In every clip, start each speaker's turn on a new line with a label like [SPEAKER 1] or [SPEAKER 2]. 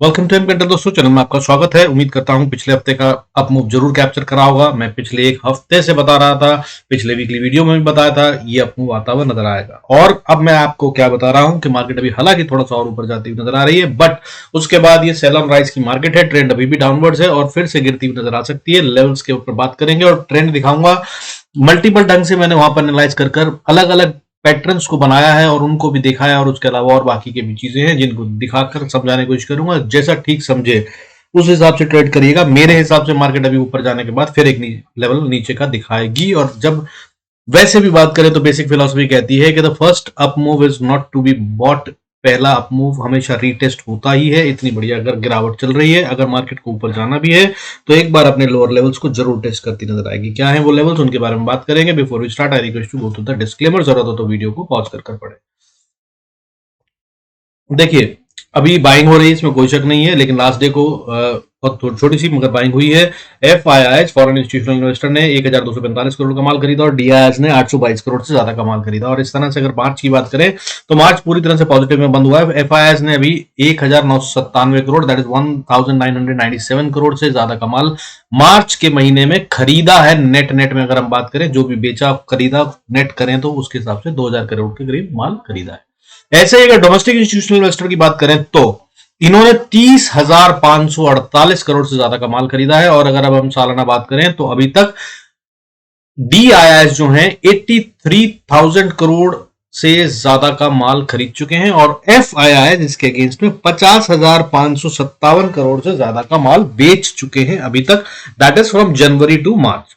[SPEAKER 1] Welcome to एमकेंटर दोस्तों, channel में आपका स्वागत है। उम्मीद करता हूं पिछले हफ्ते का अप मूव जरूर कैप्चर करा होगा। मैं पिछले एक हफ्ते से बता रहा था, पिछले वीकली वीडियो में भी बताया था, ये अप मूव आता हुआ नजर आएगा। और अब मैं आपको क्या बता रहा हूं कि मार्केट अभी हालांकि थोड़ा सा और ऊपर जाती हुई नजर आ रही है, बट उसके बाद ये सेल ऑन राइज की मार्केट है। ट्रेंड अभी भी डाउनवर्ड्स है और फिर से गिरती हुई नजर आ सकती है। लेवल्स के ऊपर बात करेंगे और ट्रेंड दिखाऊंगा। मल्टीपल ढंग से मैंने वहां पर एनालाइज कर अलग अलग पैटर्न्स को बनाया है और उनको भी देखा है, और उसके अलावा और बाकी की भी चीजें हैं जिनको दिखाकर समझाने की कोशिश करूंगा। जैसा ठीक समझे उस हिसाब से ट्रेड करिएगा। मेरे हिसाब से मार्केट अभी ऊपर जाने के बाद फिर एक लेवल नीचे का दिखाएगी। और जब वैसे भी बात करें तो बेसिक फिलॉसफी कहती है कि the first up move is not to be bought. पहला अप मूव हमेशा रीटेस्ट होता ही है। इतनी बढ़िया अगर गिरावट चल रही है, अगर मार्केट को ऊपर जाना भी है, तो एक बार अपने लोअर लेवल्स को जरूर टेस्ट करती नजर आएगी। क्या है वो लेवल्स, उनके बारे में बात करेंगे। Before we start, I request to go to the disclaimer. जरूरत हो तो वीडियो को पॉज कर पढ़े। देखिए, अभी बाइंग हो रही है, इसमें कोई शक नहीं है, लेकिन लास्ट डे को बहुत छोटी सी मगर बाइंग हुई है। एफआईआई फॉरेन इंस्टीट्यूशनल इन्वेस्टर ने 1245 करोड़ का माल खरीदा और डीआईएस ने 822 करोड़ से ज्यादा का माल खरीदा। और इस तरह से अगर मार्च की बात करें तो मार्च पूरी तरह से पॉजिटिव में बंद हुआ है। एफआईआई ने अभी 1997 करोड़, दैट इज 1997 करोड़ से ज्यादा का माल मार्च के महीने में खरीदा है। नेट में अगर हम बात करें, जो भी बेचा खरीदा नेट करें तो उसके हिसाब से 2000 करोड़ के करीब माल खरीदा है। ऐसे ही अगर डोमेस्टिक इंस्टीट्यूशनल इन्वेस्टर की बात करें तो इन्होंने 30,548 करोड़ से ज्यादा का माल खरीदा है। और अगर अब हम सालाना बात करें तो अभी तक डीआईएस जो है 83,000 करोड़ से ज्यादा का माल खरीद चुके हैं। और एफआईआई जिसके अगेंस्ट में 50,557 करोड़ से ज्यादा का माल बेच चुके हैं अभी तक, that is from January to March.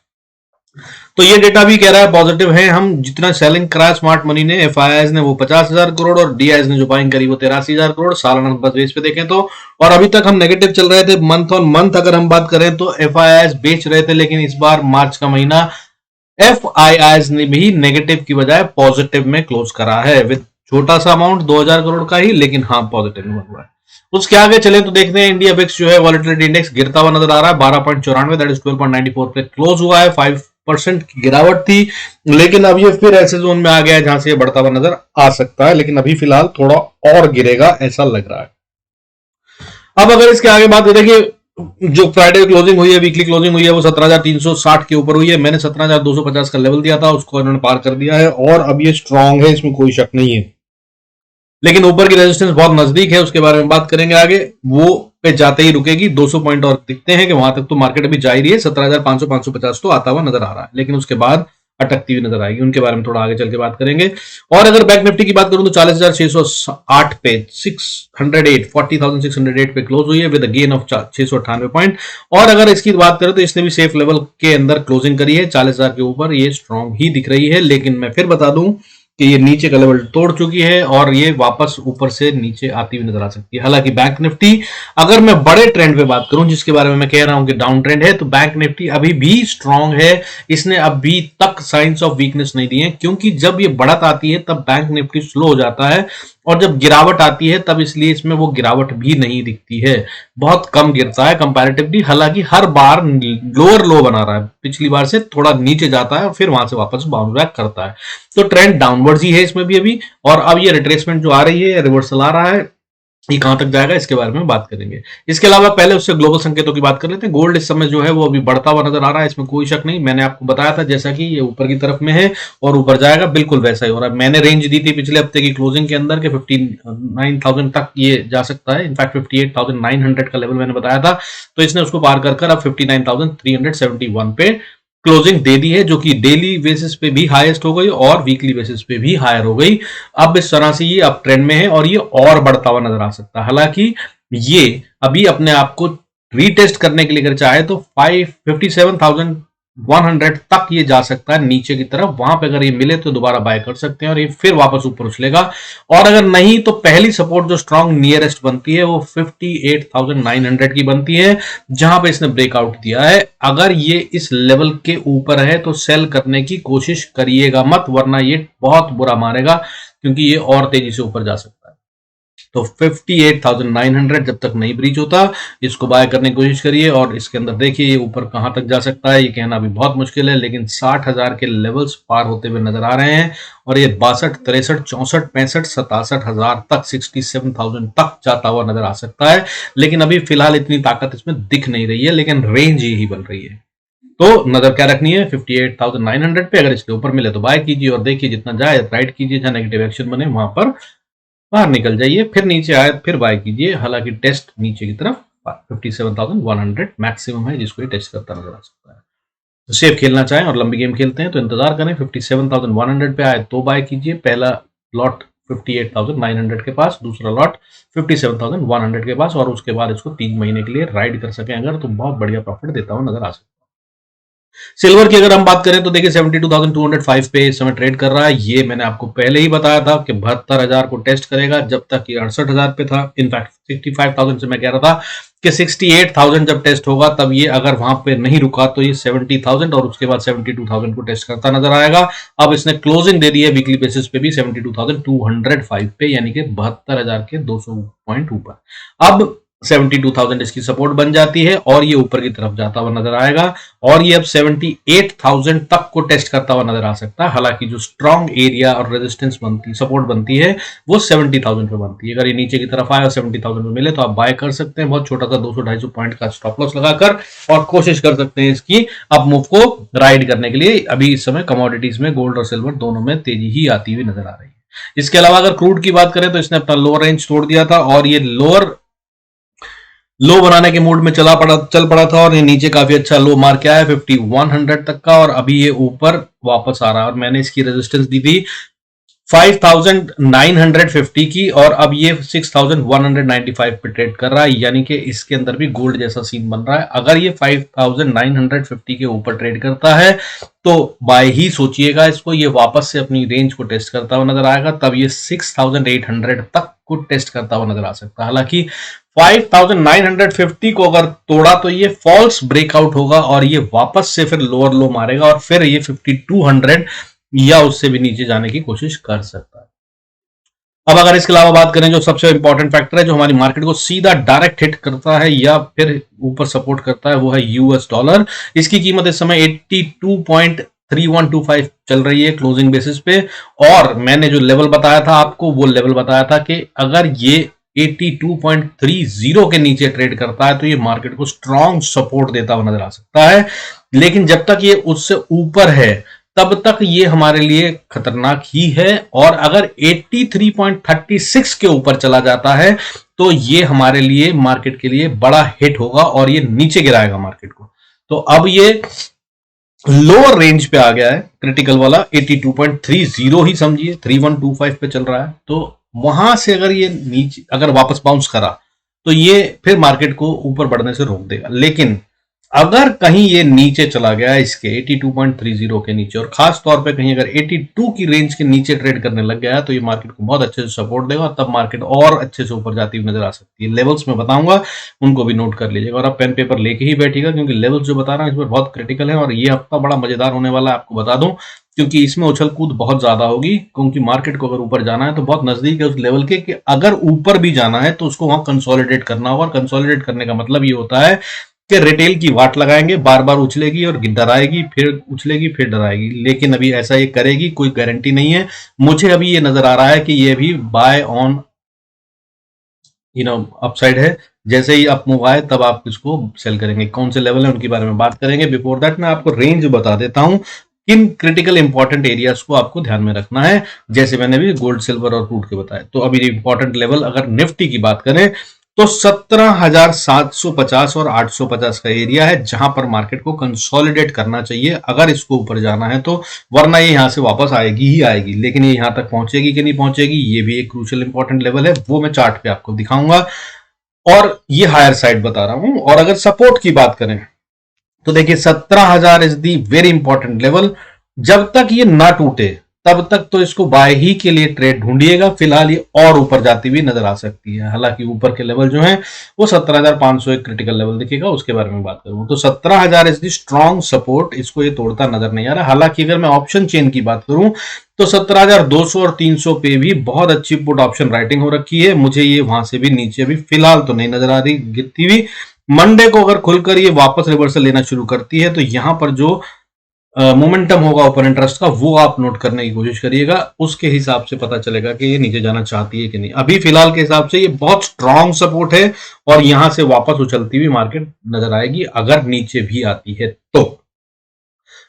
[SPEAKER 1] तो ये डेटा भी कह रहा है पॉजिटिव है। हम जितना सेलिंग कराया स्मार्ट मनी ने, एफआईआई ने वो 50,000 करोड़ और डीआईएस ने जो बाइंग करी वो 83,000 करोड़ सालाना बेस पे देखें तो। और अभी तक हम नेगेटिव चल रहे थे मंथ ऑन मंथ। अगर हम बात करें तो एफआईआई बेच रहे थे, लेकिन इस बार मार्च का महीना एफआईआई ने भी नेगेटिव की बजाय पॉजिटिव में क्लोज करा है, विद छोटा सा अमाउंट 2000 करोड़ का ही, लेकिन हाँ पॉजिटिव में हुआ है। उसके आगे चले तो देखते हैं इंडिया बिक्स जो है वॉलेटिलिटी इंडेक्स गिरता हुआ नजर आ रहा है। 12.94 दैट इज 12.94 पे क्लोज हुआ है। 5% की गिरावट थी, लेकिन अब ये फिर ऐसे जोन में आ गया है जहां से ये बढ़ता हुआ नजर आ सकता है, लेकिन अभी फिलहाल थोड़ा और गिरेगा ऐसा लग रहा है। अब अगर इसके आगे बात करें, देखिए जो फ्राइडे क्लोजिंग हुई है, वीकली क्लोजिंग हुई है, वो 17,360 के ऊपर हुई है। मैंने 17,250 का लेवल दिया था, उसको इन्होंने पार कर दिया है और अब ये स्ट्रांग है, इसमें कोई शक नहीं है। लेकिन ऊपर की रेजिस्टेंस बहुत नजदीक है, उसके बारे में बात करेंगे आगे। वो पे जाते ही रुकेगी। 200 पॉइंट और दिखते हैं कि वहां तक तो मार्केट अभी जा ही रही है। 17,500 550 तो आता हुआ नजर आ रहा है, लेकिन उसके बाद अटकती हुई नजर आएगी। उनके बारे में थोड़ा आगे चल के बात करेंगे। और अगर बैंक निफ्टी की बात करूं तो 40,608 पे 40,608 पे क्लोज हुई है विद गेन ऑफ 698 पॉइंट। और अगर इसकी बात करें तो इसने भी सेफ लेवल के अंदर क्लोजिंग करी है 40,000 के ऊपर। ये स्ट्रांग ही दिख रही है, लेकिन मैं फिर बता दूं कि ये नीचे का लेवल तोड़ चुकी है और ये वापस ऊपर से नीचे आती हुई नजर आ सकती है। हालांकि बैंक निफ्टी, अगर मैं बड़े ट्रेंड पे बात करूं जिसके बारे में मैं कह रहा हूं कि डाउन ट्रेंड है, तो बैंक निफ्टी अभी भी स्ट्रांग है। इसने अभी तक साइंस ऑफ वीकनेस नहीं दिए, क्योंकि जब ये बढ़त आती है तब बैंक निफ्टी स्लो हो जाता है, और जब गिरावट आती है तब इसलिए इसमें वो गिरावट भी नहीं दिखती है। बहुत कम गिरता है कंपैरेटिवली। हालांकि हर बार लोअर लो बना रहा है, पिछली बार से थोड़ा नीचे जाता है और फिर वहां से वापस बाउंस बैक करता है। तो ट्रेंड डाउनवर्ड्स ही है इसमें भी अभी। और अब ये रिट्रेसमेंट जो आ रही है, रिवर्सल आ रहा है, ये कहां तक जाएगा इसके बारे में बात करेंगे। इसके अलावा पहले उससे ग्लोबल संकेतों की बात कर लेते हैं। गोल्ड इस समय जो है वो अभी बढ़ता हुआ नजर आ रहा है, इसमें कोई शक नहीं। मैंने आपको बताया था जैसा कि ये ऊपर की तरफ में है और ऊपर जाएगा, बिल्कुल वैसा ही हो रहा है। मैंने रेंज दी थी पिछले हफ्ते की क्लोजिंग के अंदर के 59,000 तक ये जा सकता है। इनफैक्ट 58,900 का लेवल मैंने बताया था, तो इसने उसको पार कर अब 59,371 पे क्लोजिंग दे दी है, जो कि डेली बेसिस पे भी हाईएस्ट हो गई और वीकली बेसिस पे भी हायर हो गई। अब इस तरह से ये अप ट्रेंड में है और ये और बढ़ता हुआ नजर आ सकता है। हालांकि ये अभी अपने आप को रीटेस्ट करने के लिए अगर चाहे तो 57,100 तक ये जा सकता है नीचे की तरफ। वहां पे अगर ये मिले तो दोबारा बाय कर सकते हैं और ये फिर वापस ऊपर उछलेगा। और अगर नहीं तो पहली सपोर्ट जो स्ट्रांग नियरेस्ट बनती है वो 58,900 की बनती है, जहां पे इसने ब्रेकआउट दिया है। अगर ये इस लेवल के ऊपर है तो सेल करने की कोशिश करिएगा मत, वरना ये बहुत बुरा मारेगा, क्योंकि ये और तेजी से ऊपर जा सकता है। तो 58,900 जब तक नहीं ब्रीच होता इसको बाय करने की कोशिश करिए। और इसके अंदर देखिए ये ऊपर कहां तक जा सकता है ये कहना भी बहुत मुश्किल है, लेकिन 60,000 के लेवल्स पार होते हुए नजर आ रहे हैं और ये 62, 63, 64, 65, 67,000 तक 67,000 तक जाता हुआ नजर आ सकता है। लेकिन अभी फिलहाल इतनी ताकत इसमें दिख नहीं रही है, लेकिन रेंज यही बन रही है। तो नजर क्या रखनी है 58,900 पे। अगर इसके ऊपर मिले तो बाय कीजिए और देखिए जितना जाए राइट कीजिए, जहां नेगेटिव एक्शन बने वहां पर बाहर निकल जाइए, फिर नीचे आए फिर बाय कीजिए। हालांकि टेस्ट नीचे की तरफ 57,100 मैक्सिमम है जिसको ये टेस्ट करता नजर आ सकता है। तो सेफ खेलना चाहें और लंबी गेम खेलते हैं तो इंतजार करें 57,100 पे आए तो बाय कीजिए। पहला लॉट 58,900 के पास, दूसरा लॉट 57,100 के पास, और उसके बाद इसको 3 महीने के लिए राइड कर सकें अगर तो बहुत बढ़िया प्रॉफिट देता हुआ नजर आ सकता है। सिल्वर की अगर हम बात करें तो देखिए 72,205 पे इस समय ट्रेड कर रहा है। ये मैंने आपको पहले ही बताया था कि 72,000 को टेस्ट करेगा, जब तक ये 68,000 पे था। इनफैक्ट 65,000 से मैं कह रहा था कि 68,000 जब टेस्ट होगा तब ये अगर वहां पे नहीं रुका तो ये 70,000 और उसके बाद 72,000 को टेस्ट करता नजर आएगा। अब इसने क्लोजिंग दे दी है वीकली बेसिस पे भी 72,205 पे, यानी कि 72,000 के 200 पॉइंट ऊपर। अब 72,000 इसकी सपोर्ट बन जाती है और ये ऊपर की तरफ जाता हुआ नजर आएगा और ये अब 78,000 तक को टेस्ट करता हुआ नजर आ सकता है। हालांकि जो स्ट्रॉन्ग एरिया और रेजिस्टेंस बनती सपोर्ट बनती है वो 70,000 पे बनती है। अगर ये नीचे की तरफ आए और 70,000 पे मिले तो आप बाय कर सकते हैं बहुत छोटा सा 200-250 पॉइंट का स्टॉप लॉस लगाकर, और कोशिश कर सकते हैं इसकी अप मूव को राइड करने के लिए। अभी इस समय कमोडिटीज में गोल्ड और सिल्वर दोनों में तेजी ही आती हुई नजर आ रही है। इसके अलावा अगर क्रूड की बात करें तो इसने अपना लोअर रेंज तोड़ दिया था और ये लो बनाने के मूड में चल पड़ा था और ये नीचे काफी अच्छा लो मार के आया 5100 तक का, और अभी ये ऊपर वापस आ रहा है। और मैंने इसकी रेजिस्टेंस दी थी 5,950 की और अब ये 6,195 पे ट्रेड कर रहा है, यानी कि इसके अंदर भी गोल्ड जैसा सीन बन रहा है। अगर ये 5,950 के ऊपर ट्रेड करता है तो बाय ही सोचिएगा इसको, ये वापस से अपनी रेंज को टेस्ट करता हुआ नजर आएगा, तब ये 6,800 तक को टेस्ट करता हुआ नजर आ सकता है। हालांकि 5,950 को अगर तोड़ा तो ये फॉल्स ब्रेकआउट होगा और ये वापस से फिर लोअर लो मारेगा और फिर ये 5,200 या उससे भी नीचे जाने की कोशिश कर सकता है। अब अगर इसके अलावा बात करें जो सबसे इंपॉर्टेंट फैक्टर है जो हमारी मार्केट को सीधा डायरेक्ट हिट करता है या फिर ऊपर सपोर्ट करता है वो है यूएस डॉलर। इसकी कीमत इस समय 82.3125 चल रही है क्लोजिंग बेसिस पे, और मैंने जो लेवल बताया था आपको वो लेवल बताया था कि अगर ये 82.30 के नीचे ट्रेड करता है तो ये मार्केट को स्ट्रॉन्ग सपोर्ट देता हुआ नजर आ सकता है। लेकिन जब तक ये उससे ऊपर है तब तक ये हमारे लिए खतरनाक ही है, और अगर 83.36 के ऊपर चला जाता है तो ये हमारे लिए मार्केट के लिए बड़ा हिट होगा और ये नीचे गिराएगा मार्केट को। तो अब ये लोअर रेंज पे आ गया है, क्रिटिकल वाला 82.30 ही समझिए, 3125 पे चल रहा है। तो वहां से अगर ये नीचे अगर वापस बाउंस करा तो ये फिर मार्केट को ऊपर बढ़ने से रोक देगा। लेकिन अगर कहीं ये नीचे चला गया इसके 82.30 के नीचे, और खास तौर पे कहीं अगर 82 की रेंज के नीचे ट्रेड करने लग गया तो ये मार्केट को बहुत अच्छे से सपोर्ट देगा, तब मार्केट और अच्छे से ऊपर जाती हुई नजर आ सकती है। लेवल्स में बताऊंगा उनको भी नोट कर लीजिएगा और आप पेन पेपर लेके ही बैठिएगा, क्योंकि लेवल्स जो बता रहा हूं इस पर बहुत क्रिटिकल है और ये हफ्ता बड़ा मजेदार होने वाला है, आपको बता दूं, क्योंकि इसमें उछल कूद बहुत ज्यादा होगी। क्योंकि मार्केट को अगर ऊपर जाना है तो बहुत नजदीक है उस लेवल के कि अगर ऊपर भी जाना है तो उसको वहां कंसोलिडेट करना होगा। कंसोलिडेट करने का मतलब ये होता है कि रिटेल की वाट लगाएंगे, बार बार उछलेगी और डराएगी, फिर उछलेगी फिर डराएगी, लेकिन अभी ऐसा ये करेगी कोई गारंटी नहीं है। मुझे अभी ये नजर आ रहा है कि ये भी बाय ऑन अपसाइड है, जैसे ही अप मूव आए तब आप इसको सेल करेंगे। कौन से लेवल है उनके बारे में बात करेंगे। बिफोर दैट मैं आपको रेंज बता देता हूं किन क्रिटिकल इंपॉर्टेंट एरियाज को आपको ध्यान में रखना है, जैसे मैंने भी गोल्ड सिल्वर और क्रूड के बताए। तो अभी इंपॉर्टेंट लेवल अगर निफ्टी की बात करें तो 17,750 और 850 का एरिया है जहां पर मार्केट को कंसोलिडेट करना चाहिए अगर इसको ऊपर जाना है तो, वरना ये यहां से वापस आएगी ही आएगी। लेकिन ये यहां तक पहुंचेगी कि नहीं पहुंचेगी ये भी एक क्रूशियल इंपॉर्टेंट लेवल है, वो मैं चार्ट पे आपको दिखाऊंगा और ये हायर साइड बता रहा हूं। और अगर सपोर्ट की बात करें तो देखिए 17,000 is the very important level. जब तक ये ना टूटे तब तक तो इसको बाय ही के लिए ट्रेड ढूंढिएगा। फिलहाल ये और ऊपर जाती हुई नजर आ सकती है। हालांकि ऊपर के लेवल जो है वो 17,500 एक क्रिटिकल लेवल दिखेगा, उसके बारे में बात करूं तो 17,000 इज दी स्ट्रॉन्ग सपोर्ट, इसको ये तोड़ता नजर नहीं आ रहा। हालांकि अगर मैं ऑप्शन चेन की बात करूं तो 17,200 और 300 पे भी बहुत अच्छी पुट ऑप्शन राइटिंग हो रखी है। मुझे ये वहां से भी नीचे भी फिलहाल तो नहीं नजर आ रही गिरती हुई। मंडे को अगर खुलकर ये वापस रिवर्सल लेना शुरू करती है तो यहां पर जो मोमेंटम होगा ओपन इंटरेस्ट का वो आप नोट करने की कोशिश करिएगा, उसके हिसाब से पता चलेगा कि ये नीचे जाना चाहती है कि नहीं। अभी फिलहाल के हिसाब से ये बहुत स्ट्रॉन्ग सपोर्ट है और यहां से वापस उछलती हुई मार्केट नजर आएगी अगर नीचे भी आती है तो।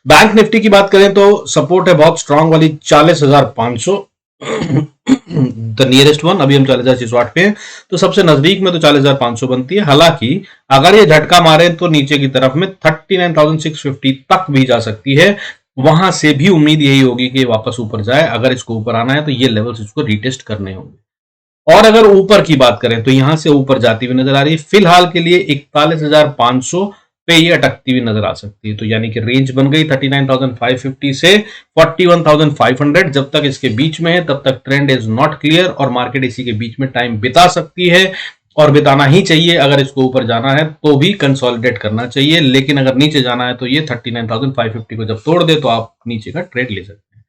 [SPEAKER 1] बैंक निफ्टी की बात करें तो सपोर्ट है बहुत स्ट्रांग वाली 40,500 द नियरेस्ट वन। अभी हम 40,608 पे हैं तो सबसे नजदीक में तो 40,500 बनती है। हालांकि अगर ये झटका मारे तो नीचे की तरफ में 39,650 तक भी जा सकती है। वहां से भी उम्मीद यही होगी कि वापस ऊपर जाए। अगर इसको ऊपर आना है तो ये लेवल्स इसको रिटेस्ट करने होंगे। और अगर ऊपर की बात करें तो यहां से ऊपर जाती हुई नजर आ रही है। फिलहाल के लिए 41,500 पे ये अटकती हुई नजर आ सकती है। तो यानी कि रेंज बन गई 39,550 से 41,500। जब तक इसके बीच में है तब तक ट्रेंड इज नॉट क्लियर और मार्केट इसी के बीच में टाइम बिता सकती है और बिताना ही चाहिए। अगर इसको ऊपर जाना है तो भी कंसोलिडेट करना चाहिए, लेकिन अगर नीचे जाना है तो ये 39,550 को जब तोड़ दे तो आप नीचे का ट्रेड ले सकते हैं।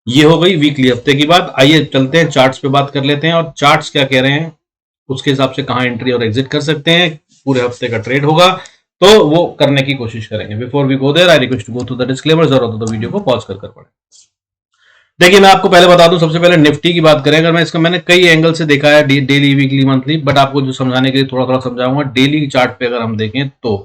[SPEAKER 1] ये हो गई वीकली हफ्ते की बात। आइए चलते हैं चार्ट्स पे बात कर लेते हैं और चार्ट्स क्या कह रहे हैं, उसके हिसाब से कहां एंट्री और एग्जिट कर सकते हैं। पूरे हफ्ते का ट्रेड होगा तो वो करने की कोशिश करेंगे। Before we go there I request to go through the disclaimer, जरूरत हो तो वीडियो को पॉज कर पढ़ें। देखिए मैं आपको पहले बता दूं, सबसे पहले निफ्टी की बात करें। अगर मैं इसका मैंने कई एंगल से देखा है, डेली वीकली मंथली, बट आपको जो समझाने के लिए थोड़ा थोड़ा समझाऊंगा। डेली चार्ट पे अगर हम देखें तो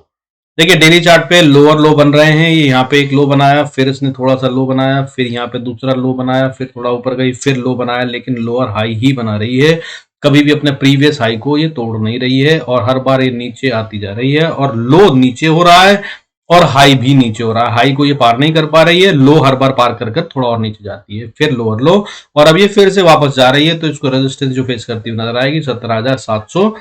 [SPEAKER 1] देखिए डेली चार्ट पे लोअर लो बन रहे हैं। ये यहाँ पे एक लो बनाया, फिर इसने थोड़ा सा लो बनाया, फिर यहाँ पे दूसरा लो बनाया, फिर थोड़ा ऊपर गई, फिर लो बनाया, लेकिन लोअर हाई ही बना रही है। कभी भी अपने प्रीवियस हाई को ये तोड़ नहीं रही है और हर बार ये नीचे आती जा रही है और लो नीचे हो रहा है और हाई भी नीचे हो रहा है। हाई को ये पार नहीं कर पा रही है, लो हर बार पार कर थोड़ा और नीचे जाती है, फिर लोअर लो और अब ये फिर से वापस जा रही है। तो इसको रेजिस्टेंस जो फेस करती हुई नजर आएगी 17,700,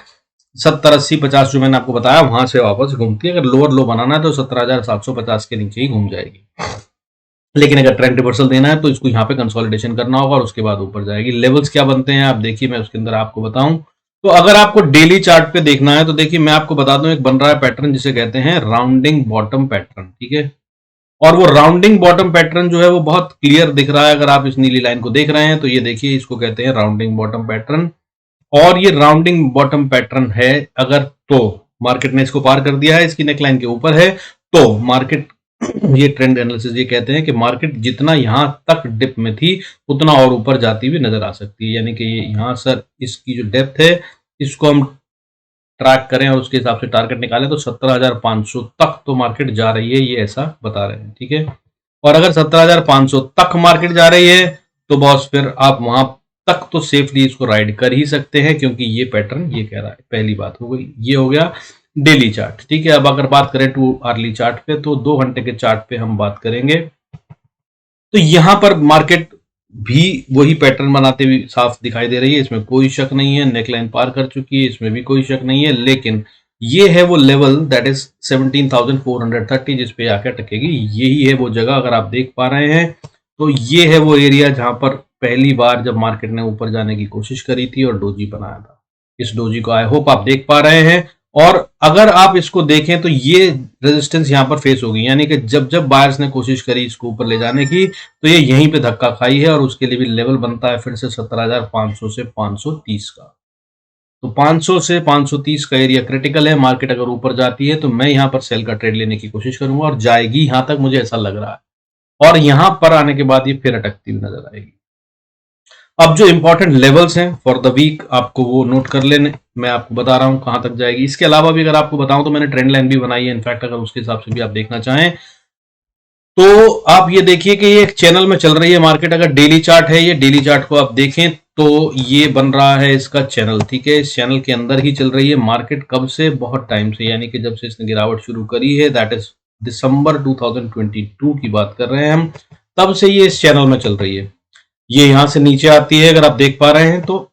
[SPEAKER 1] 70, 80, 50 जो मैंने आपको बताया वहां से वापस घूमती है। अगर लोअर लो बनाना है तो 17,750 के नीचे ही घूम जाएगी। लेकिन अगर ट्रेंड रिवर्सल देना है तो इसको यहाँ पे कंसोलिडेशन करना होगा और उसके बाद ऊपर जाएगी। लेवल्स क्या बनते हैं आप देखिए, मैं उसके अंदर आपको बताऊं तो अगर आपको डेली चार्ट पे देखना है तो देखिए मैं आपको बता दूं, एक बन रहा है पैटर्न जिसे कहते हैं राउंडिंग बॉटम पैटर्न, ठीक है। और वो राउंडिंग बॉटम पैटर्न जो है वो बहुत क्लियर दिख रहा है। अगर आप इस नीली लाइन को देख रहे हैं तो ये देखिए, इसको कहते हैं राउंडिंग बॉटम पैटर्न। और ये राउंडिंग बॉटम पैटर्न है अगर तो मार्केट ने इसको पार कर दिया है, इसकी नेकलाइन के ऊपर है, तो मार्केट ये ट्रेंड एनालिसिस ये कहते हैं कि मार्केट जितना यहां तक डिप में थी उतना और ऊपर जाती हुई नजर आ सकती है। यानी कि ये यहां सर इसकी जो डेप्थ है इसको हम ट्रैक करें और उसके हिसाब से टारगेट निकालें तो 17,500 तक तो मार्केट जा रही है, ये ऐसा बता रहे हैं, ठीक है। और अगर 17,500 तक मार्केट जा रही है तो बॉस फिर आप वहां तक तो सेफली इसको राइड कर ही सकते हैं, क्योंकि ये पैटर्न ये कह रहा है। पहली बात हो गई, ये हो गया डेली चार्ट, ठीक है। अब अगर बात करें 2 आवर्ली चार्ट पे तो 2 घंटे के चार्ट पे हम बात करेंगे तो यहां पर मार्केट भी वही पैटर्न बनाते हुए साफ दिखाई दे रही है, इसमें कोई शक नहीं है। नेकलाइन पार कर चुकी है, इसमें भी कोई शक नहीं है। लेकिन ये है वो लेवल दैट इज 17,430 जिसपे आकर टकेगी। यही है वो जगह, अगर आप देख पा रहे हैं तो ये है वो एरिया जहां पर पहली बार जब मार्केट ने ऊपर जाने की कोशिश करी थी और डोजी बनाया था। इस डोजी को आई होप आप देख पा रहे हैं। और अगर आप इसको देखें तो ये रेजिस्टेंस यहां पर फेस होगी, यानी कि जब जब बायर्स ने कोशिश करी इसको ऊपर ले जाने की तो ये यहीं पे धक्का खाई है और उसके लिए भी लेवल बनता है फिर से 17,500 से 530 का। तो 500 से 530 का एरिया क्रिटिकल है। मार्केट अगर ऊपर जाती है तो मैं यहां पर सेल का ट्रेड लेने की कोशिश करूंगा और जाएगी यहां तक, मुझे ऐसा लग रहा है। और यहां पर आने के बाद ये फिर अटकती हुई नजर आएगी। अब जो इंपॉर्टेंट लेवल्स हैं फॉर द वीक आपको वो नोट कर लेने, मैं आपको बता रहा हूं कहां तक जाएगी। इसके अलावा भी अगर आपको बताऊं तो मैंने ट्रेंड लाइन भी बनाई है, इनफैक्ट अगर उसके हिसाब से भी आप देखना चाहें तो आप ये देखिए कि ये एक चैनल में चल रही है मार्केट। अगर डेली चार्ट है, ये डेली चार्ट को आप देखें तो ये बन रहा है इसका चैनल, ठीक है। इस चैनल के अंदर ही चल रही है मार्केट कब से, बहुत टाइम से, यानी कि जब से इसने गिरावट शुरू करी है, दैट इज दिसंबर 2022 की बात कर रहे हैं हम, तब से ये इस चैनल में चल रही है। ये यहां से नीचे आती है, अगर आप देख पा रहे हैं तो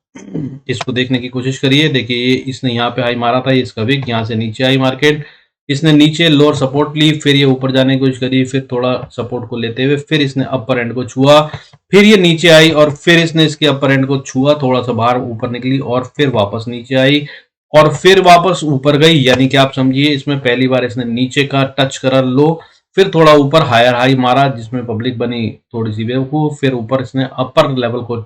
[SPEAKER 1] इसको देखने की कोशिश करिए। देखिए इसने यहाँ पे हाई मारा था, ये इसका विक, यहाँ से नीचे आई मार्केट, इसने नीचे लोअर सपोर्ट ली, फिर ये ऊपर जाने की कोशिश करी, फिर थोड़ा सपोर्ट को लेते हुए फिर इसने अपर एंड को छुआ, फिर ये नीचे आई और फिर इसने इसके अपर एंड को छुआ, थोड़ा सा बाहर ऊपर निकली और फिर वापस नीचे आई और फिर वापस ऊपर गई। यानी कि आप समझिए इसमें पहली बार इसने नीचे का टच करा लो, फिर थोड़ा ऊपर हायर हाई मारा जिसमें पब्लिक बनी थोड़ी सी बेवकूफ, फिर ऊपर इसने अपर लेवल को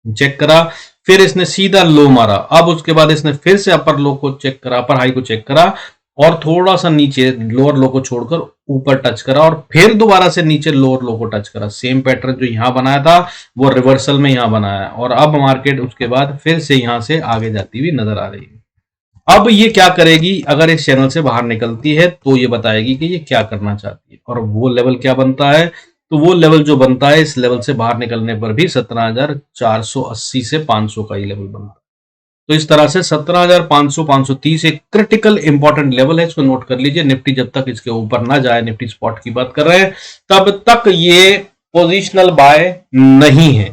[SPEAKER 1] चेक करा, फिर इसने सीधा लो मारा। अब उसके बाद इसने फिर से अपर लो को चेक करा, अपर हाई को चेक करा और थोड़ा सा नीचे लोअर लो को छोड़कर ऊपर टच करा और फिर दोबारा से नीचे लोअर लो को टच करा। सेम पैटर्न जो यहां बनाया था वो रिवर्सल में यहां बनाया और अब मार्केट उसके बाद फिर से यहां से आगे जाती हुई नजर आ रही है। अब ये क्या करेगी, अगर इस चैनल से बाहर निकलती है तो ये बताएगी कि ये क्या करना चाहती है और वो लेवल क्या बनता है। तो वो लेवल जो बनता है, इस लेवल से बाहर निकलने पर भी 17,480 से 500 का ही लेवल बनता है। तो इस तरह से 17,500 530 एक क्रिटिकल इंपॉर्टेंट लेवल है, इसको नोट कर लीजिए। निफ्टी जब तक इसके ऊपर ना जाए, निफ्टी स्पॉट की बात कर रहे हैं, तब तक ये पोजिशनल बाय नहीं है।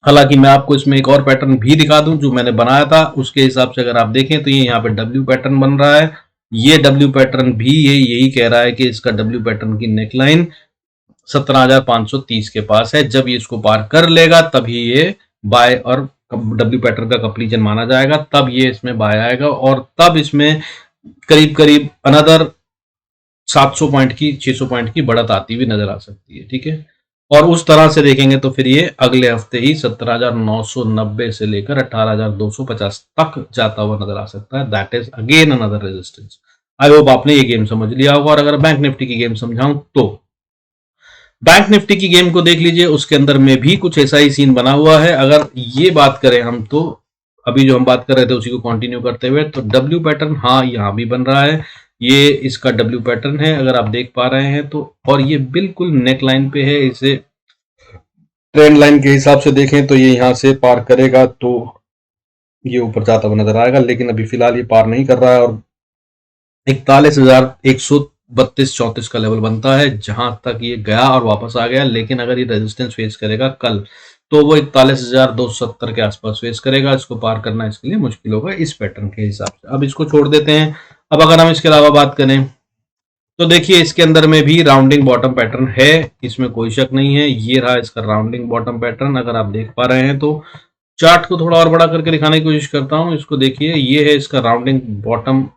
[SPEAKER 1] हालांकि मैं आपको इसमें एक और पैटर्न भी दिखा दूं जो मैंने बनाया था, उसके हिसाब से अगर आप देखें तो ये यहाँ पे डब्ल्यू पैटर्न बन रहा है। ये डब्ल्यू पैटर्न भी ये यही कह रहा है कि इसका डब्ल्यू पैटर्न की नेकलाइन 17,530 के पास है। जब ये इसको पार कर लेगा तभी ये बाय और डब्ल्यू पैटर्न का कंप्लीशन माना जाएगा, तब ये इसमें बाय आएगा और तब इसमें करीब करीब अनदर 700 पॉइंट की 600 पॉइंट की बढ़त आती हुई नजर आ सकती है। ठीक है, और उस तरह से देखेंगे तो फिर ये अगले हफ्ते ही 17,990 से लेकर 18,250 तक जाता हुआ नजर आ सकता है। That is again another resistance. I hope आपने ये गेम समझ लिया होगा। और अगर बैंक निफ्टी की गेम समझाऊं तो बैंक निफ्टी की गेम को देख लीजिए, उसके अंदर में भी कुछ ऐसा ही सीन बना हुआ है। अगर ये बात करें हम तो अभी जो हम बात कर रहे थे उसी को कंटिन्यू करते हुए, तो डब्ल्यू पैटर्न हाँ यहां भी बन रहा है, ये इसका डब्ल्यू पैटर्न है अगर आप देख पा रहे हैं तो, और ये बिल्कुल नेक लाइन पे है। इसे ट्रेंड लाइन के हिसाब से देखें तो ये यहां से पार करेगा तो ये ऊपर जाता हुआ नजर आएगा, लेकिन अभी फिलहाल ये पार नहीं कर रहा है और 41,132-34 का लेवल बनता है जहां तक ये गया और वापस आ गया। लेकिन अगर ये रेजिस्टेंस फेस करेगा कल तो वो 41,270 के आसपास फेस करेगा। इसको पार करना इसके लिए मुश्किल होगा इस पैटर्न के हिसाब से। अब इसको छोड़ देते हैं। अब अगर हम इसके अलावा बात करें तो देखिए इसके अंदर में भी राउंडिंग बॉटम पैटर्न है, इसमें कोई शक नहीं है। ये रहा इसका राउंडिंग बॉटम पैटर्न, अगर आप देख पा रहे हैं तो चार्ट को थोड़ा और बड़ा करके दिखाने की कोशिश करता हूं। इसको देखिए, ये है इसका राउंडिंग बॉटम,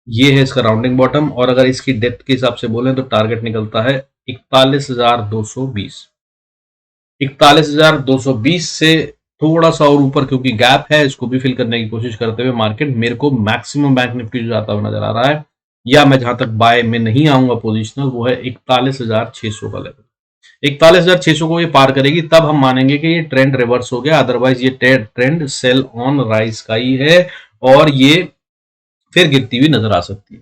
[SPEAKER 1] ये है इसका राउंडिंग बॉटम और अगर इसकी डेप्थ के हिसाब से बोलें तो टारगेट निकलता है 41,220। 41,220 से थोड़ा सा और ऊपर क्योंकि गैप है, इसको भी फिल करने की कोशिश करते हुए मार्केट मेरे को मैक्सिमम बैंक निफ्टी जो जाता हुआ नजर आ रहा है, या मैं जहां तक बाय में नहीं आऊंगा पोजिशनल, वो है 41,600 का लेवल। 41,600 को ये पार करेगी तब हम मानेंगे कि ये ट्रेंड रिवर्स हो गया, अदरवाइज ये ट्रेंड सेल ऑन राइज का ही है और ये फिर गिरती हुई नजर आ सकती है।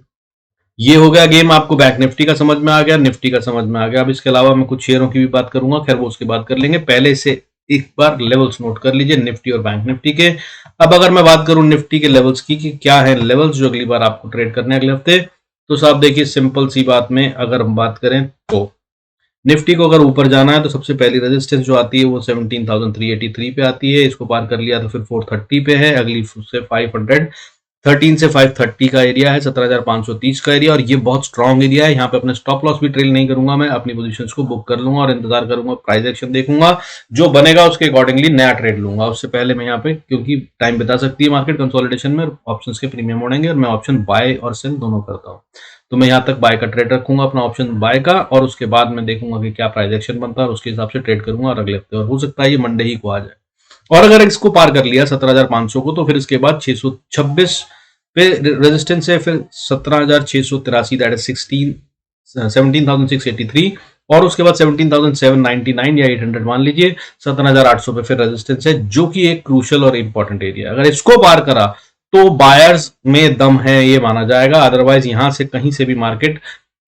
[SPEAKER 1] ये हो गया गेम, आपको बैंक निफ्टी का समझ में आ गया, निफ्टी का समझ में आ गया। अब इसके अलावा मैं कुछ शेयरों की भी बात करूंगा, खैर वो उसके बाद कर लेंगे। पहले से एक बार लेवल्स नोट कर लीजिए निफ्टी और बैंक निफ्टी के। अब अगर मैं बात करूं निफ्टी के लेवल्स की कि क्या है लेवल्स जो अगली बार आपको ट्रेड करने अगले हफ्ते, तो साहब देखिए सिंपल सी बात में अगर हम बात करें तो निफ्टी को अगर ऊपर जाना है तो सबसे पहली रेजिस्टेंस जो आती है वो 17,383 पे आती है। इसको पार कर लिया तो फिर 430 पे है, अगली से 513 से 530 का एरिया है, 17,530 का एरिया और ये बहुत स्ट्रॉन्ग एरिया है। यहाँ पे अपने स्टॉप लॉस भी ट्रेल नहीं करूंगा, मैं अपनी पोजीशंस को बुक कर लूंगा और इंतजार करूंगा, प्राइस एक्शन देखूंगा, जो बनेगा उसके अकॉर्डिंगली नया ट्रेड लूंगा। उससे पहले मैं यहाँ पे, क्योंकि टाइम बिता सकती है मार्केट कंसोलिडेशन में, ऑप्शंस के प्रीमियम उड़ेंगे और मैं ऑप्शन बाय और सेल दोनों करता हूँ, तो मैं यहाँ तक बाय का ट्रेड रखूंगा, अपना ऑप्शन बाय का, और उसके बाद मैं देखूंगा कि क्या प्राइस एक्शन बनता है और उसके हिसाब से ट्रेड करूंगा और अगले हफ्ते, और हो सकता है ये मंडे ही को आ जाए। और अगर इसको पार कर लिया 17,500 को तो फिर इसके बाद 626 पे रेजिस्टेंस है, फिर 17,683 दैट इज 17,683 और उसके बाद 17,799 या 800 मान लीजिए, 17,800 पे फिर रेजिस्टेंस है जो कि एक क्रूशियल और इंपॉर्टेंट एरिया। अगर इसको पार करा तो बायर्स में दम है ये माना जाएगा, अदरवाइज यहां से कहीं से भी मार्केट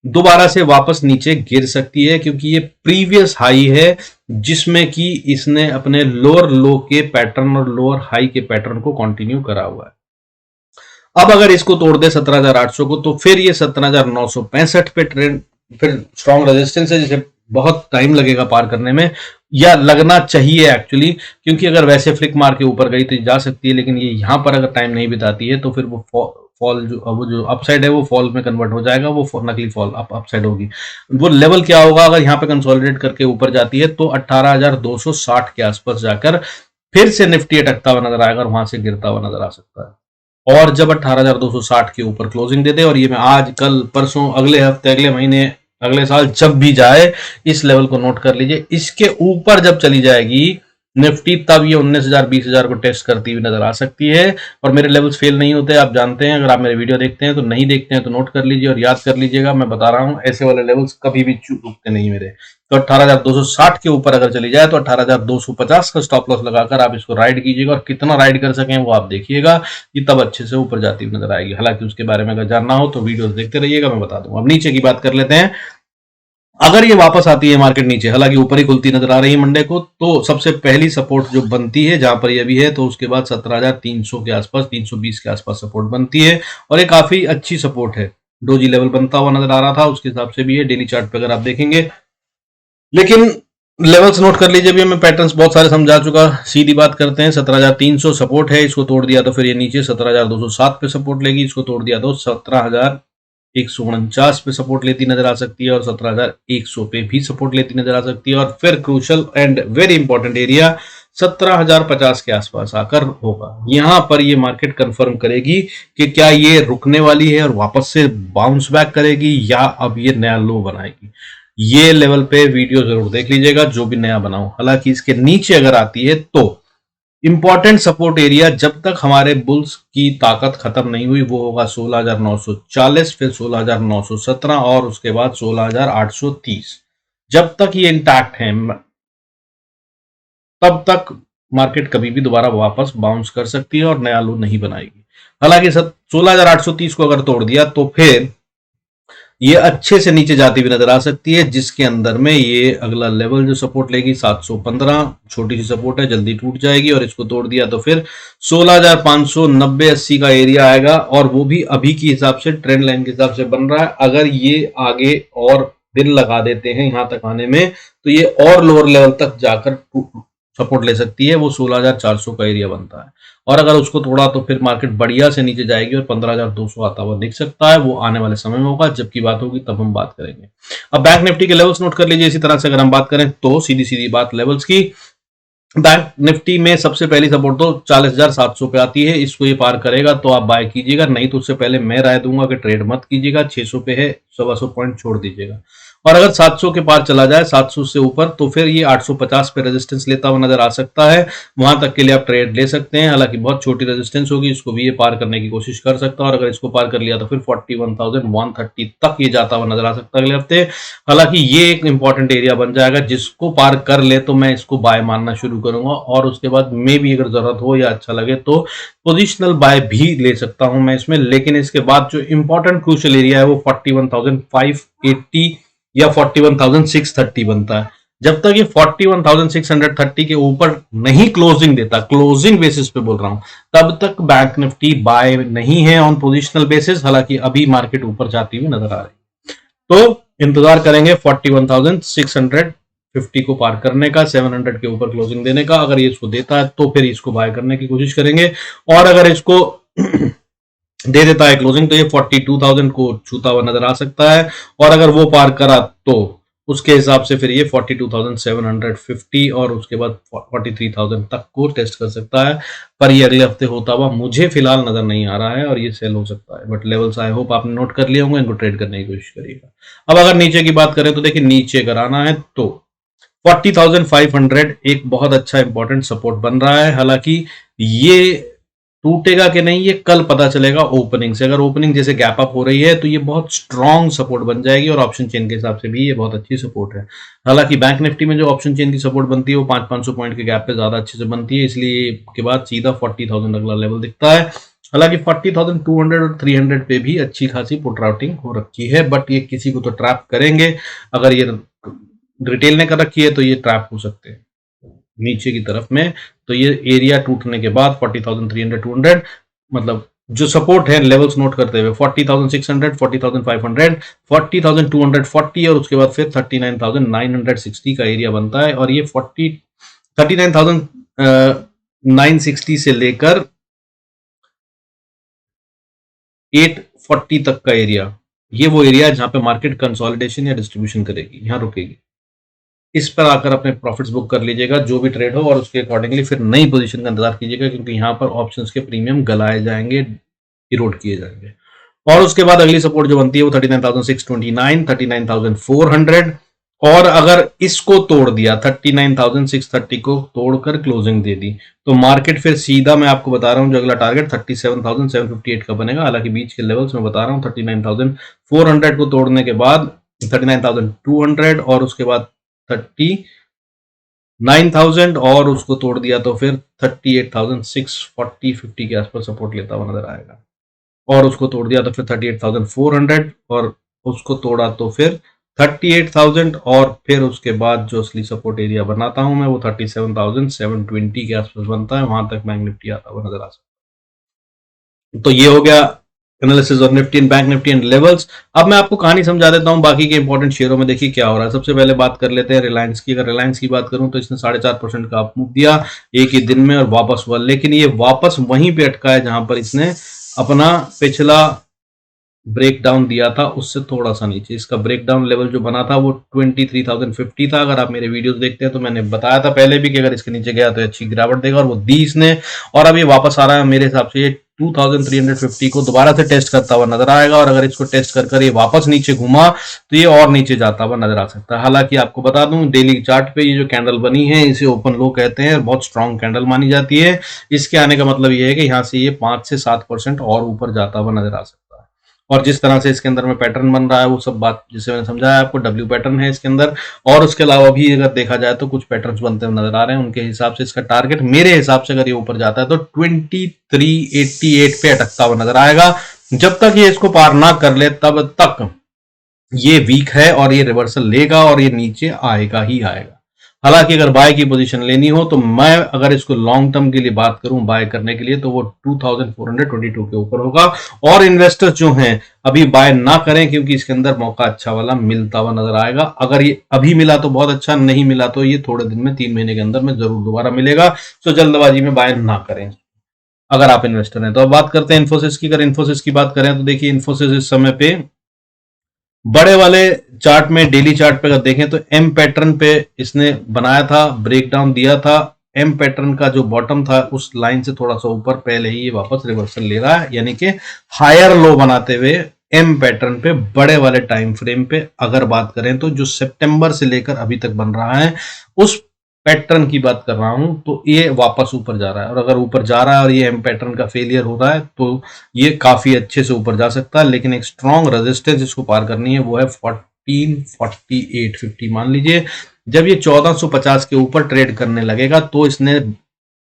[SPEAKER 1] दोबारा से वापस नीचे गिर सकती है, क्योंकि ये प्रीवियस हाई है जिसमें कि इसने अपने लोअर लो के पैटर्न और लोअर हाई के पैटर्न को कंटिन्यू करा हुआ है। अब अगर इसको तोड़ दे 17,800 को तो फिर ये 17,965 पे ट्रेंड, फिर स्ट्रॉन्ग रेजिस्टेंस है जिसे बहुत टाइम लगेगा पार करने में, या लगना चाहिए एक्चुअली, क्योंकि अगर वैसे फ्लिक मार के ऊपर गई तो जा सकती है, लेकिन ये यहां पर अगर टाइम नहीं बिताती है तो फिर वो फॉल जो वो जो अपसाइड है वो फॉल में कन्वर्ट हो जाएगा, वो नकली फॉल अपसाइड होगी। वो लेवल क्या होगा अगर यहाँ पे कंसोलिडेट करके ऊपर जाती है तो 18,260 के आसपास जाकर फिर से निफ्टी अटकता हुआ नजर आएगा और वहां से गिरता हुआ नजर आ सकता है। और जब 18,260 के ऊपर क्लोजिंग देते और ये मैं आज कल परसों अगले हफ्ते अगले महीने अगले साल जब भी जाए इस लेवल को नोट कर लीजिए, इसके ऊपर जब चली जाएगी निफ्टी तब ये 19,000 20,000 को टेस्ट करती हुई नजर आ सकती है। और मेरे लेवल्स फेल नहीं होते, आप जानते हैं। अगर आप मेरे वीडियो देखते हैं तो नहीं देखते हैं तो नोट कर लीजिए और याद कर लीजिएगा, मैं बता रहा हूं ऐसे वाले लेवल्स कभी भी रुकते नहीं मेरे। तो 18,260 के ऊपर अगर चली जाए तो 18,250 का स्टॉप लॉस लगाकर आप इसको राइड कीजिएगा और कितना राइड कर सकें वो आप देखिएगा, ये तब अच्छे से ऊपर जाती हुई नजर आएगी। हालांकि उसके बारे में अगर जानना हो तो वीडियो देखते रहिएगा, मैं बता दूंगा। अब नीचे की बात कर लेते हैं। अगर ये वापस आती है मार्केट नीचे, हालांकि ऊपर ही खुलती नजर आ रही है मंडे को, तो सबसे पहली सपोर्ट जो बनती है जहां पर ये अभी है, तो उसके बाद 17,300 के आसपास 320 के आसपास सपोर्ट बनती है और ये काफी अच्छी सपोर्ट है। डोजी लेवल बनता हुआ नजर आ रहा था, उसके हिसाब से भी है डेली चार्ट पे अगर आप देखेंगे। लेकिन लेवल्स नोट कर लीजिए, भी मैं पैटर्न्स बहुत सारे समझा चुका। सीधी बात करते हैं, 17,300 सपोर्ट है, इसको तोड़ दिया तो फिर ये नीचे 17,207 पे सपोर्ट लेगी, इसको तोड़ दिया तो 17,149 पे सपोर्ट लेती नजर आ सकती है और 17,100 पे भी सपोर्ट लेती नजर आ सकती है। और फिर crucial and very important area 17,050 के आसपास आकर होगा। यहां पर ये मार्केट कंफर्म करेगी कि क्या ये रुकने वाली है और वापस से बाउंस बैक करेगी या अब ये नया लो बनाएगी। ये लेवल पे वीडियो जरूर देख लीजिएगा जो भी नया बनाऊं। हालांकि इसके नीचे अगर आती है तो इंपॉर्टेंट सपोर्ट एरिया जब तक हमारे बुल्स की ताकत खत्म नहीं हुई वो होगा 16,940, फिर 16,917 और उसके बाद 16,830। जब तक ये इंटैक्ट है तब तक मार्केट कभी भी दोबारा वापस बाउंस कर सकती है और नया लो नहीं बनाएगी। हालांकि 16,830 को अगर तोड़ दिया तो फिर ये अच्छे से नीचे जाती हुई नजर आ सकती है, जिसके अंदर में ये अगला लेवल जो सपोर्ट लेगी 715, छोटी सी सपोर्ट है, जल्दी टूट जाएगी और इसको तोड़ दिया तो फिर 16,590-80 का एरिया आएगा और वो भी अभी के हिसाब से ट्रेंड लाइन के हिसाब से बन रहा है। अगर ये आगे और दिन लगा देते हैं यहां तक आने में तो ये और लोअर लेवल तक जाकर सपोर्ट ले सकती है, वो 16,400 का एरिया बनता है। और अगर उसको तोड़ा तो फिर मार्केट बढ़िया से नीचे जाएगी और 15,200 आता हुआ दिख सकता है, वो आने वाले समय में होगा, जबकि बात होगी तब हम बात करेंगे। अब बैंक निफ्टी के लेवल्स नोट कर लीजिए। इसी तरह से अगर हम बात करें तो सीधी सीधी बात लेवल्स की, बैंक निफ्टी में सबसे पहली सपोर्ट तो 40,700 पे आती है, इसको ये पार करेगा तो आप बाय कीजिएगा, नहीं तो उससे पहले मैं राय दूंगा कि ट्रेड मत कीजिएगा। 600 पे है, 125 पॉइंट छोड़ दीजिएगा। और अगर 700 के पार चला जाए 700 से ऊपर तो फिर ये 850 पे रेजिस्टेंस लेता हुआ नजर आ सकता है, वहां तक के लिए आप ट्रेड ले सकते हैं। हालांकि बहुत छोटी रेजिस्टेंस होगी, इसको भी ये पार करने की कोशिश कर सकता है और अगर इसको पार कर लिया तो फिर 41,130 तक ये जाता हुआ नजर आ सकता है अगले हफ्ते। हालांकि ये एक इंपॉर्टेंट एरिया बन जाएगा, जिसको पार कर ले तो मैं इसको बाय मानना शुरू करूंगा और उसके बाद मे भी अगर जरूरत हो या अच्छा लगे तो पोजिशनल बाय भी ले सकता हूं मैं इसमें। लेकिन इसके बाद जो इंपॉर्टेंट क्रूशियल एरिया है वो 41,580 या 41,630 बनता है। जब तक ये 41,630 के ऊपर नहीं क्लोजिंग देता, क्लोजिंग बेसिस पे बोल रहा हूं, तब तक बैंक निफ्टी बाय नहीं है ऑन पोजिशनल बेसिस। हालांकि अभी मार्केट ऊपर जाती हुई नजर आ रही है, तो इंतजार करेंगे 41,650 को पार करने का, 700 के ऊपर क्लोजिंग देने का। अगर ये इसको देता है तो फिर इसको बाय करने की कोशिश करेंगे और अगर इसको दे देता है क्लोजिंग तो ये 42,000 को छूता हुआ नजर आ सकता है और अगर वो पार करा तो उसके हिसाब से फिर ये 42,750 और उसके बाद 43,000 तक को टेस्ट कर सकता है। पर ये अगले हफ्ते होता हुआ मुझे फिलहाल नजर नहीं आ रहा है और ये सेल हो सकता है। बट लेवल्स आई होप आपने नोट कर लिए होंगे, इनको ट्रेड करने की कोशिश करिएगा। अब अगर नीचे की बात करें तो देखिए, नीचे अगर आना है तो 40,500 एक बहुत अच्छा इंपॉर्टेंट सपोर्ट बन रहा है। हालांकि ये टूटेगा कि नहीं ये कल पता चलेगा ओपनिंग से। अगर ओपनिंग जैसे गैप अप हो रही है तो ये बहुत स्ट्रॉन्ग सपोर्ट बन जाएगी और ऑप्शन चेन के हिसाब से भी ये बहुत अच्छी सपोर्ट है। हालांकि बैंक निफ्टी में जो ऑप्शन चेन की सपोर्ट बनती है वो 500-500 पॉइंट के गैप पे ज्यादा अच्छे से बनती है, इसलिए के बाद सीधा 40,000 अगला लेवल दिखता है। हालांकि 40,200 और 300 पे भी अच्छी खासी पुट राउटिंग हो रखी है, बट ये किसी को तो ट्रैप करेंगे। अगर ये रिटेल ने कर रखी है तो ये ट्रैप हो सकते हैं नीचे की तरफ में। तो ये एरिया टूटने के बाद 40,300 200 मतलब जो सपोर्ट है लेवल्स नोट करते हुए 40,600 40,500 40,240 और उसके बाद फिर 39,960 का एरिया बनता है और ये 39,960 से लेकर 840 तक का एरिया, ये वो एरिया है जहां पे मार्केट कंसोलिडेशन या डिस्ट्रीब्यूशन करेगी, यहां रुकेगी। इस पर आकर अपने प्रॉफिट्स बुक कर लीजिएगा जो भी ट्रेड हो, और उसके अकॉर्डिंगली फिर नई पोजीशन का इंतजार कीजिएगा, क्योंकि यहाँ पर ऑप्शंस के प्रीमियम गलाए जाएंगे, इरोड किए जाएंगे। और उसके बाद अगली सपोर्ट जो बनती है वो 39,629, 39,400, और अगर इसको तोड़ दिया 39,630 को तोड़कर क्लोजिंग दे दी, तो मार्केट फिर सीधा, मैं आपको बता रहा हूं, जो अगला टारगेट 37,758 का बनेगा। हालांकि बीच के लेवल्स में बता रहा हूं 39,400 को तोड़ने के बाद 39,200, और उसके बाद 39,000, और उसको तोड़ दिया तो फिर 38,640-50 के आसपास सपोर्ट लेता हुआ नजर आएगा, और उसको तोड़ दिया तो फिर 38,400, और उसको तोड़ा तो फिर 38,000, और फिर उसके बाद जो असली सपोर्ट एरिया बनाता हूं मैं वो 37,720 के आसपास बनता है, वहां तक बैंक निफ्टी आता हुआ नजर आ सकता है। तो ये हो गया analysis of Nifty and bank Nifty and levels. अब मैं आपको कहानी समझा देता हूं बाकी के इंपॉर्टेंट शेयरों में। देखिए क्या हो रहा है। सबसे पहले बात कर लेते हैं रिलायंस की। अगर रिलायंस की बात करूं तो इसने 4.5% का अप मूव दिया एक ही दिन में और वापस हुआ, लेकिन ये वापस वहीं पे अटका है जहां पर इसने अपना पिछला ब्रेक डाउन दिया था, उससे थोड़ा सा नीचे। इसका ब्रेक डाउन लेवल जो बना था वो 23,050 था। अगर आप मेरे वीडियोस देखते हैं तो मैंने बताया था पहले भी कि अगर इसके नीचे गया तो अच्छी गिरावट देगा, और वो दी इसने, और अब ये वापस आ रहा है। मेरे हिसाब से ये 2350 को दोबारा से टेस्ट करता हुआ नजर आएगा, और अगर इसको टेस्ट कर ये वापस नीचे घुमा तो ये और नीचे जाता हुआ नजर आ सकता है। हालांकि आपको बता दूं डेली चार्ट पे ये जो कैंडल बनी है इसे ओपन लो कहते हैं, बहुत स्ट्रॉन्ग कैंडल मानी जाती है। इसके आने का मतलब ये है कि यहाँ से ये 5 से 7% और ऊपर जाता हुआ नजर आ सकता है। और जिस तरह से इसके अंदर में पैटर्न बन रहा है वो सब बात जिसे मैंने समझाया आपको, डब्ल्यू पैटर्न है इसके अंदर, और उसके अलावा भी अगर देखा जाए तो कुछ पैटर्न्स बनते हुए नजर आ रहे हैं। उनके हिसाब से इसका टारगेट मेरे हिसाब से अगर ये ऊपर जाता है तो 2388 पे अटकता हुआ नजर आएगा। जब तक ये इसको पार ना कर ले तब तक ये वीक है, और ये रिवर्सल लेगा और ये नीचे आएगा ही आएगा। हालांकि अगर बाय की पोजीशन लेनी हो तो मैं अगर इसको लॉन्ग टर्म के लिए बात करूं बाय करने के लिए तो वो 2422 के ऊपर होगा। और इन्वेस्टर्स जो हैं अभी बाय ना करें, क्योंकि इसके अंदर मौका अच्छा वाला मिलता हुआ नजर आएगा। अगर ये अभी मिला तो बहुत अच्छा, नहीं मिला तो ये थोड़े दिन में 3 महीने के अंदर में जरूर दोबारा मिलेगा। तो जल्दबाजी में बाय ना करें अगर आप इन्वेस्टर हैं। तो अब बात करते हैं इन्फोसिस की। अगर इन्फोसिस की बात करें तो देखिए इन्फोसिस इस समय पे बड़े वाले चार्ट में, डेली चार्ट पे अगर देखें तो एम पैटर्न पे इसने बनाया था, ब्रेकडाउन दिया था। एम पैटर्न का जो बॉटम था उस लाइन से थोड़ा सा ऊपर पहले ही ये वापस रिवर्सल ले रहा है, यानी कि हायर लो बनाते हुए एम पैटर्न पे बड़े वाले टाइम फ्रेम पे अगर बात करें तो जो सितंबर से लेकर अभी तक बन रहा है उस पैटर्न की बात कर रहा हूं, तो ये वापस ऊपर जा रहा है। और अगर ऊपर जा रहा है और ये एम पैटर्न का फेलियर हो रहा है तो ये काफी अच्छे से ऊपर जा सकता है, लेकिन एक स्ट्रॉन्ग रेजिस्टेंस इसको पार करनी है, वो है 144850 मान लीजिए। जब ये 1450 के ऊपर ट्रेड करने लगेगा तो इसने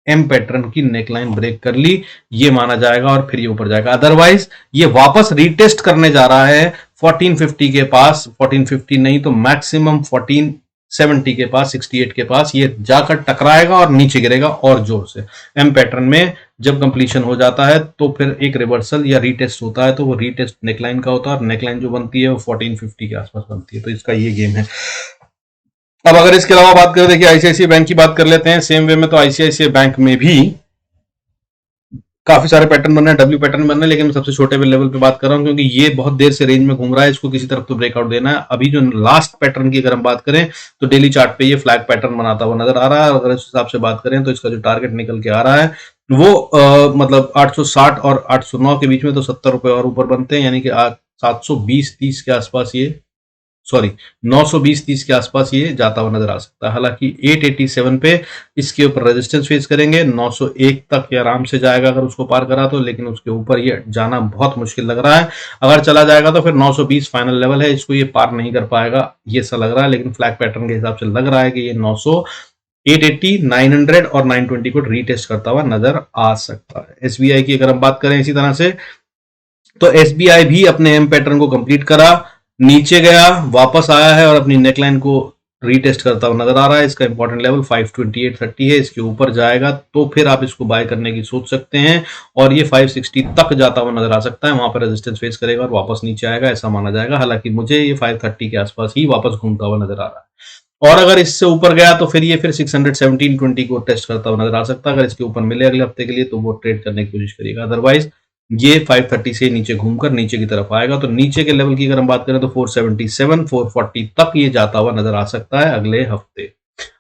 [SPEAKER 1] एम पैटर्न की नेकलाइन ब्रेक कर ली, ये माना जाएगा, और फिर ये ऊपर जाएगा। अदरवाइज ये वापस रीटेस्ट करने जा रहा है 1450 के पास, 1450 नहीं तो मैक्सिमम 1470 के पास, 68 के पास ये जाकर टकराएगा और नीचे गिरेगा और जोर से। एम पैटर्न में जब कंप्लीशन हो जाता है तो फिर एक रिवर्सल या रीटेस्ट होता है, तो वो रीटेस्ट नेकलाइन का होता है, और नेकलाइन जो बनती है वो 1450 के आसपास बनती है। तो इसका ये गेम है। अब अगर इसके अलावा बात करें, देखिए आईसीआईसीआई बैंक की बात कर लेते हैं सेम वे में। तो आईसीआईसीआई बैंक में भी काफी सारे पैटर्न बन रहे हैं, डब्ल्यू पैटर्न बन रहे हैं, लेकिन मैं सबसे छोटे लेवल पे बात कर रहा हूं क्योंकि ये बहुत देर से रेंज में घूम रहा है, इसको किसी तरफ तो ब्रेकआउट देना है। अभी जो लास्ट पैटर्न की अगर हम बात करें तो डेली चार्ट पे ये फ्लैग पैटर्न बनाता हुआ नजर आ रहा है। अगर इस हिसाब से बात करें तो इसका जो टारगेट निकल के आ रहा है वो मतलब 860 और 809 के बीच में, तो 70 रुपए और ऊपर बनते हैं, यानी कि 720-30 के आसपास ये, सॉरी 920-30 के आसपास ये जाता हुआ नजर आ सकता है। हालांकि 887 पे इसके ऊपर रेजिस्टेंस फेस करेंगे, 901 तक ये आराम से जाएगा अगर उसको पार करा तो, लेकिन उसके ऊपर ये जाना बहुत मुश्किल लग रहा है। अगर चला जाएगा तो फिर 920 फाइनल लेवल है, इसको ये पार नहीं कर पाएगा ये सा लग रहा है, लेकिन फ्लैग पैटर्न के हिसाब से लग रहा है कि ये 900, 880, 900 और 920 को रीटेस्ट करता हुआ नजर आ सकता है। एसबीआई की अगर हम बात करें इसी तरह से, तो एसबीआई भी अपने एम पैटर्न को कंप्लीट करा, नीचे गया, वापस आया है और अपनी नेकलाइन को रीटेस्ट करता हुआ नजर आ रहा है। इसका इंपॉर्टेंट लेवल 528.30 है, इसके ऊपर जाएगा तो फिर आप इसको बाय करने की सोच सकते हैं, और ये 560 तक जाता हुआ नजर आ सकता है, वहां पर रेजिस्टेंस फेस करेगा और वापस नीचे आएगा ऐसा माना जाएगा। हालांकि मुझे ये 530 के आसपास ही वापस घूमता हुआ नजर आ रहा है, और अगर इससे ऊपर गया तो फिर ये फिर 617.20 को टेस्ट करता हुआ नजर आ सकता है। अगर इसके ऊपर मिले अगले हफ्ते के लिए तो वो ट्रेड करने की कोशिश करिएगा, अदरवाइज ये 530 से नीचे घूमकर नीचे की तरफ आएगा। तो नीचे के लेवल की अगर हम बात करें तो 477 440 तक ये जाता हुआ नजर आ सकता है अगले हफ्ते।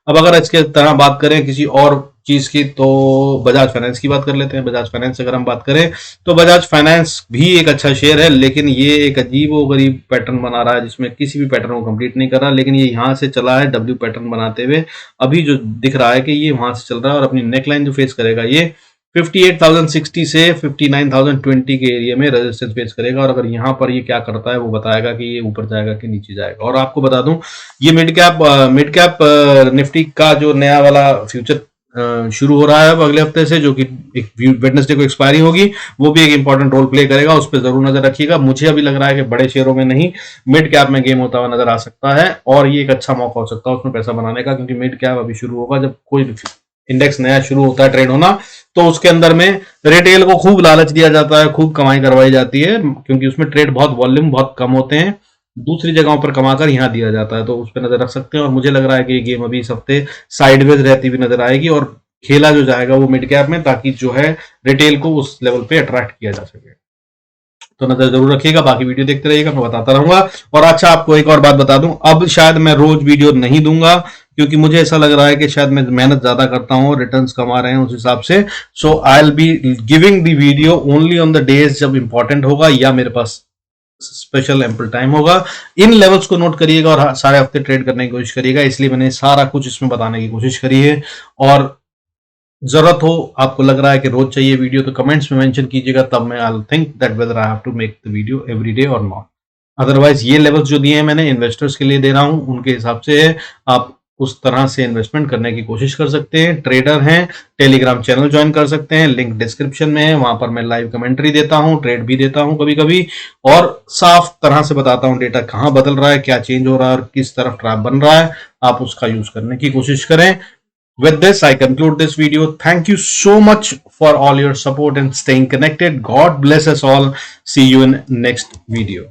[SPEAKER 1] अब अगर इसके तरह बात करें किसी और चीज की, तो बजाज फाइनेंस की बात कर लेते हैं। बजाज फाइनेंस अगर हम बात करें तो बजाज फाइनेंस भी एक अच्छा शेयर है, लेकिन ये एक अजीब व गरीब पैटर्न बना रहा है जिसमें किसी भी पैटर्न को कंप्लीट नहीं कर रहा। लेकिन ये यहाँ से चला है डब्ल्यू पैटर्न बनाते हुए, अभी जो दिख रहा है कि ये वहां से चल रहा है और अपनी नेकलाइन जो फेस करेगा ये 58,060 से 59,020 के एरिया में रेजिस्टेंस फेस करेगा। और अगर यहाँ पर ये क्या करता है वो बताएगा कि ये ऊपर जाएगा कि नीचे जाएगा। और आपको बता दूं, ये मिड कैप निफ्टी का जो नया वाला फ्यूचर शुरू हो रहा है अब अगले हफ्ते से, जो कि एक वेडनेसडे को एक्सपायरी होगी, वो भी एक इंपॉर्टेंट रोल प्ले करेगा। उस पर जरूर नजर रखिएगा। मुझे अभी लग रहा है कि बड़े शेयरों में नहीं, मिड कैप में गेम होता हुआ नजर आ सकता है और ये एक अच्छा मौका हो सकता है उसमें पैसा बनाने का, क्योंकि मिड कैप अभी शुरू होगा। जब कोई इंडेक्स नया शुरू होता है ट्रेड होना, तो उसके अंदर में रिटेल को खूब लालच दिया जाता है, खूब कमाई करवाई जाती है, क्योंकि उसमें ट्रेड बहुत वॉल्यूम बहुत कम होते हैं, दूसरी जगहों पर कमाकर यहां दिया जाता है। तो उस पर नजर रख सकते हैं। और मुझे लग रहा है कि ये गेम अभी इस हफ्ते साइडवेज रहती हुई नजर आएगी और खेला जो जाएगा वो मिड कैप में, ताकि जो है रिटेल को उस लेवल पे अट्रैक्ट किया जा सके। तो नजर जरूर रखिएगा, बाकी वीडियो देखते रहिएगा, मैं बताता रहूंगा। और अच्छा, आपको एक और बात बता दूं, अब शायद मैं रोज वीडियो नहीं दूंगा, क्योंकि मुझे ऐसा लग रहा है कि शायद मैं मेहनत ज्यादा करता हूं, रिटर्न्स कमा रहे हैं उस हिसाब से। So I will be giving the video only on the days जब इंपॉर्टेंट होगा या मेरे पास स्पेशल एम्पल टाइम होगा। इन लेवल्स को नोट करिएगा और सारे हफ्ते ट्रेड करने की कोशिश करिएगा। इसलिए मैंने सारा कुछ इसमें बताने की कोशिश करी है। और जरूरत हो, आपको लग रहा है कि रोज चाहिए वीडियो, तो कमेंट्स में मेंशन कीजिएगा, तब मैं I think that whether I have to make the video every day और नॉट। अदरवाइज ये लेवल्स जो दिए हैं मैंने इन्वेस्टर्स के लिए दे रहा हूं, उनके हिसाब से है, आप उस तरह से इन्वेस्टमेंट करने की कोशिश कर सकते हैं। ट्रेडर हैं, टेलीग्राम चैनल ज्वाइन कर सकते हैं, लिंक डिस्क्रिप्शन में है, वहां पर मैं लाइव कमेंट्री देता हूं, ट्रेड भी देता हूं कभी कभी, और साफ तरह से बताता हूं डेटा कहां बदल रहा है, क्या चेंज हो रहा है और किस तरफ ट्रैप बन रहा है। आप उसका यूज करने की कोशिश करें। With this, I conclude this video. Thank you so much for all your support and staying connected. God bless us all. See you in next video.